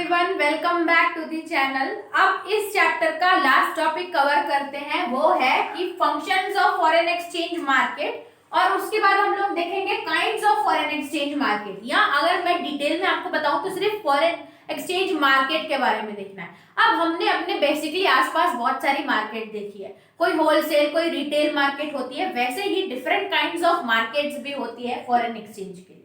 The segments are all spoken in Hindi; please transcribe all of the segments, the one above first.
Everyone, welcome back to the channel. अब इस चैप्टर का लास्ट टॉपिक कवर करते हैं, वो है कि functions of foreign exchange market, और उसके बाद हम लोग देखेंगे kinds of foreign exchange market. या अगर मैं डिटेल में आपको बताऊं तो सिर्फ फॉरेन एक्सचेंज मार्केट के बारे में देखना है। अब हमने अपने बेसिकली आसपास बहुत सारी मार्केट देखी है, कोई होलसेल कोई रिटेल मार्केट होती है, वैसे ही डिफरेंट काइंड्स ऑफ मार्केट्स भी होती है फॉरेन एक्सचेंज के लिए।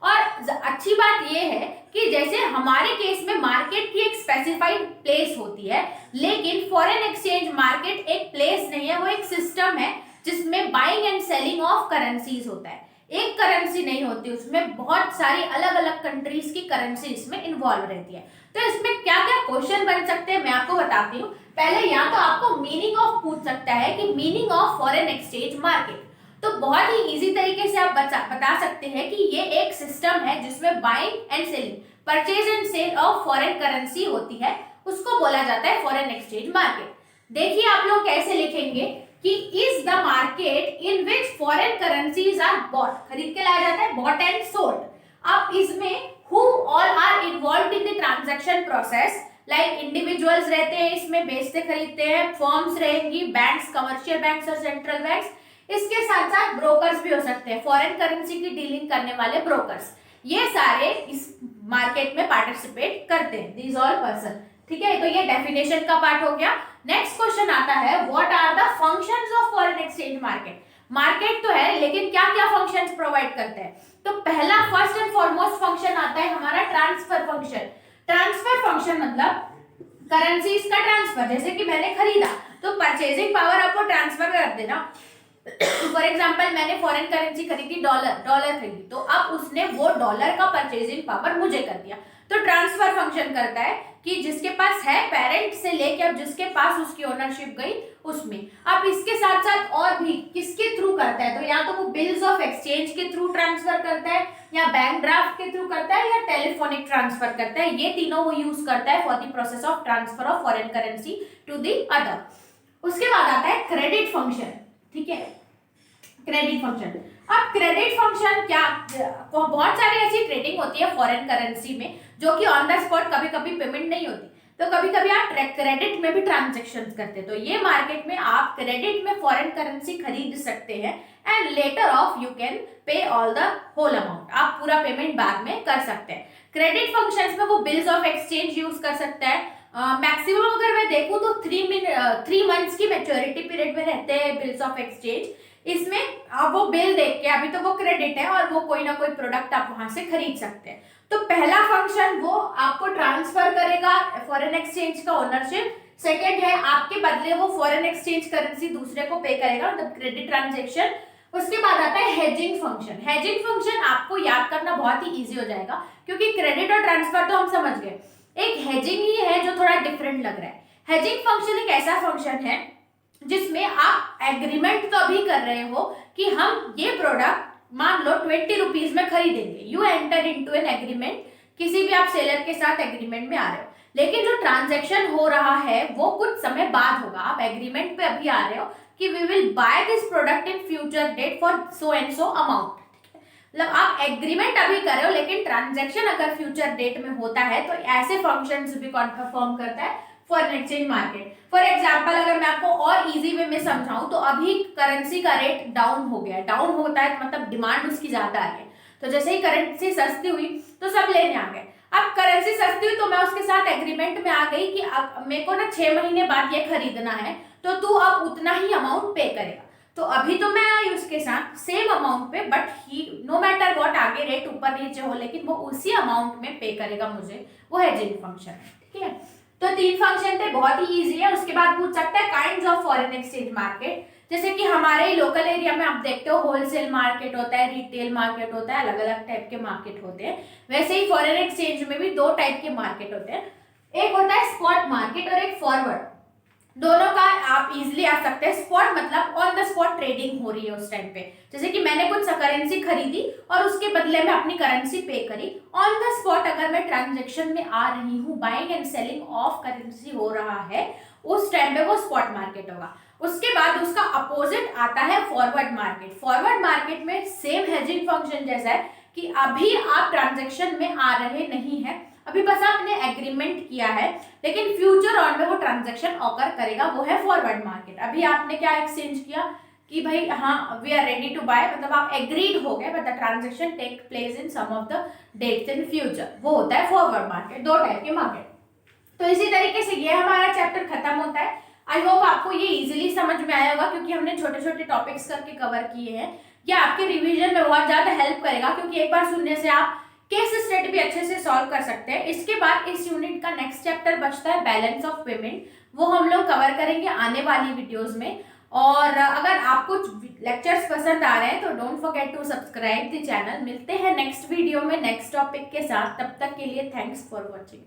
और अच्छी बात यह है कि जैसे हमारे केस में मार्केट की एक स्पेसिफाइड प्लेस होती है, लेकिन फॉरेन एक्सचेंज मार्केट एक प्लेस नहीं है, वो एक सिस्टम है जिसमें buying and selling of currencies होता है। एक करेंसी नहीं होती, उसमें बहुत सारी अलग अलग कंट्रीज की करेंसी इसमें इन्वॉल्व रहती है। तो इसमें क्या क्या क्वेश्चन बन सकते हैं मैं आपको बताती हूँ। पहले या तो आपको मीनिंग ऑफ पूछ सकता है कि meaning of foreign exchange market, तो बहुत ही इजी तरीके से आप बता सकते हैं कि ये एक सिस्टम है जिसमें buying and selling, purchase and sale of foreign currency होती है, उसको बोला जाता है फॉरेन एक्सचेंज मार्केट। देखिए आप लोग कैसे लिखेंगे कि is the market in which foreign currencies are bought, खरीद के लाया जाता है, बॉट एंड सोल्ड। अब इसमें who all are involved in the transaction process, like individuals रहते हैं इसमें, बेचते खरीदते हैं, फर्म्स रहेंगी, बैंक्स, कमर्शियल बैंक्स और सेंट्रल बैंक्स, इसके साथ साथ ब्रोकर्स भी हो सकते हैं, फॉरेन करेंसी की डीलिंग करने वाले ब्रोकर्स, ये सारे इस मार्केट में पार्टिसिपेट करते हैं, दीज ऑल पर्सन। ठीक है, तो ये डेफिनेशन का पार्ट हो गया। नेक्स्ट क्वेश्चन आता है, what are the functions of foreign exchange market. Market तो है लेकिन क्या क्या फंक्शंस प्रोवाइड करते हैं। तो पहला फर्स्ट एंड फॉरमोस्ट फंक्शन आता है हमारा ट्रांसफर फंक्शन। ट्रांसफर फंक्शन मतलब करेंसीज का ट्रांसफर, जैसे कि मैंने खरीदा तो परचेजिंग पावर आपको ट्रांसफर कर देना। फॉर एग्जाम्पल मैंने फॉरेन करेंसी खरीदी, डॉलर खरीदी, तो अब उसने वो डॉलर का परचेजिंग पावर मुझे कर दिया। तो ट्रांसफर फंक्शन करता है कि जिसके पास है, पेरेंट से लेके अब जिसके पास उसकी ओनरशिप गई उसमें। अब इसके साथ साथ और भी किसके थ्रू करता है, तो या तो वो बिल्स ऑफ एक्सचेंज के थ्रू ट्रांसफर करता है, या बैंक ड्राफ्ट के थ्रू करता है, या टेलीफोनिक ट्रांसफर करता है। ये तीनों वो यूज करता है for the process of transfer of foreign currency to the other. उसके बाद आता है क्रेडिट फंक्शन। ठीक है, क्रेडिट फंक्शन। अब क्रेडिट फंक्शन क्या, बहुत सारी ऐसी ट्रेडिंग होती है फॉरेन करेंसी में जो कि ऑन द स्पॉट कभी कभी पेमेंट नहीं होती, तो कभी कभी आप क्रेडिट में भी ट्रांजेक्शन करते हैं। तो ये मार्केट में आप क्रेडिट में फॉरेन करेंसी खरीद सकते हैं and later of you can pay all the whole amount, आप पूरा पेमेंट बाद में कर सकते हैं। क्रेडिट फंक्शंस में वो बिल्स ऑफ एक्सचेंज यूज कर सकता है। मैक्सिमम अगर मैं देखूं तो 3 मंथ्स की मैच्योरिटी पीरियड में रहते हैं बिल्स ऑफ एक्सचेंज। इसमें आप वो बिल देख के, अभी तो वो क्रेडिट है और वो कोई ना कोई प्रोडक्ट आप वहां से खरीद सकते हैं। तो पहला फंक्शन वो आपको ट्रांसफर करेगा फॉरेन एक्सचेंज का ओनरशिप। सेकंड है आपके बदले वो फॉरेन एक्सचेंज करेंसी दूसरे को पे करेगा, मतलब क्रेडिट ट्रांजेक्शन। उसके बाद आता है हेजिंग फंक्शन। हेजिंग फंक्शन आपको याद करना बहुत ही इजी हो जाएगा क्योंकि क्रेडिट और ट्रांसफर तो हम समझ गए, एक हेजिंग ही है जो थोड़ा डिफरेंट लग रहा है। हेजिंग फंक्शन एक ऐसा फंक्शन है जिसमें आप एग्रीमेंट तो अभी कर रहे हो कि हम ये प्रोडक्ट मान लो 20 रुपीज में खरीदेंगे, you enter into an agreement, किसी भी आप सेलर के साथ एग्रीमेंट में आ रहे हो, लेकिन जो ट्रांजैक्शन हो रहा है वो कुछ समय बाद होगा। आप एग्रीमेंट पे अभी आ रहे हो कि we will buy this product in future date for so and so amount, मतलब आप एग्रीमेंट अभी कर रहे हो लेकिन ट्रांजैक्शन अगर फ्यूचर डेट में होता है तो ऐसे फंक्शंस भी परफॉर्म करता है foreign exchange market. For example अगर मैं आपको और इजी वे में समझाऊं तो अभी करेंसी का रेट डाउन हो गया, डाउन होता है मतलब डिमांड उसकी ज्यादा आ रही है, तो जैसे ही करेंसी सस्ती हुई तो सब लेने आ गए। अब करेंसी सस्ती हुई तो मैं उसके साथ एग्रीमेंट में आ गई कि मेरे को ना 6 महीने बाद ये खरीदना है, तो तू अब उतना ही अमाउंट पे करेगा। तो अभी तो मैं आई उसके साथ सेम अमाउंट पे, but he no matter what आगे रेट ऊपर नीचे हो लेकिन वो उसी अमाउंट में पे करेगा मुझे, वो हेजिंग फंक्शन है। ठीक है, तो 3 फंक्शन थे, बहुत ही इजी है। उसके बाद पूछ सकता है kinds of foreign exchange market, जैसे कि हमारे लोकल एरिया में आप देखते हो होलसेल मार्केट होता है, रिटेल मार्केट होता है, अलग अलग टाइप के मार्केट होते हैं। वैसे ही फॉरेन एक्सचेंज में भी 2 टाइप के मार्केट होते हैं, एक होता है स्पॉट मार्केट और एक फॉरवर्ड। दोनों का आप इजीली आ सकते हैं। स्पॉट मतलब ऑन द स्पॉट ट्रेडिंग हो रही है उस टाइम पे, जैसे कि मैंने कुछ करेंसी खरीदी और उसके बदले में अपनी करेंसी पे करी। ऑन द स्पॉट अगर मैं ट्रांजैक्शन में आ रही हूँ, buying and selling of currency हो रहा है, उस टाइम पे वो स्पॉट मार्केट होगा। उसके बाद उसका अपोजिट आता है फॉरवर्ड मार्केट। फॉरवर्ड मार्केट में सेम हेजिंग फंक्शन जैसा है कि अभी आप ट्रांजैक्शन में आ रहे नहीं है अभी बस आपने एग्रीमेंट किया है, लेकिन फ्यूचर ऑन में वो ट्रांजेक्शन ऑकर करेगा, वो है फॉरवर्ड मार्केट। अभी आपने क्या एक्सचेंज किया कि भाई हाँ we are ready to buy, मतलब आप एग्रीड हो गए, but the transaction take place in some of the dates in future, वो होता है फॉरवर्ड मार्केट। दो टाइप के मार्केट। तो इसी तरीके से ये हमारा चैप्टर खत्म होता है। आई होप आपको ये इजीली समझ में आया होगा, क्योंकि हमने छोटे छोटे टॉपिक्स करके कवर किए हैं। ये आपके रिवीजन में बहुत ज्यादा हेल्प करेगा, क्योंकि एक बार सुनने से आप केस स्टडी भी अच्छे से सॉल्व कर सकते हैं। इसके बाद इस यूनिट का नेक्स्ट चैप्टर बचता है बैलेंस ऑफ पेमेंट, वो हम लोग कवर करेंगे आने वाली वीडियोस में। और अगर आपको लेक्चर्स पसंद आ रहे हैं तो don't forget to subscribe the channel. मिलते हैं नेक्स्ट वीडियो में नेक्स्ट टॉपिक के साथ, तब तक के लिए थैंक्स फॉर वॉचिंग।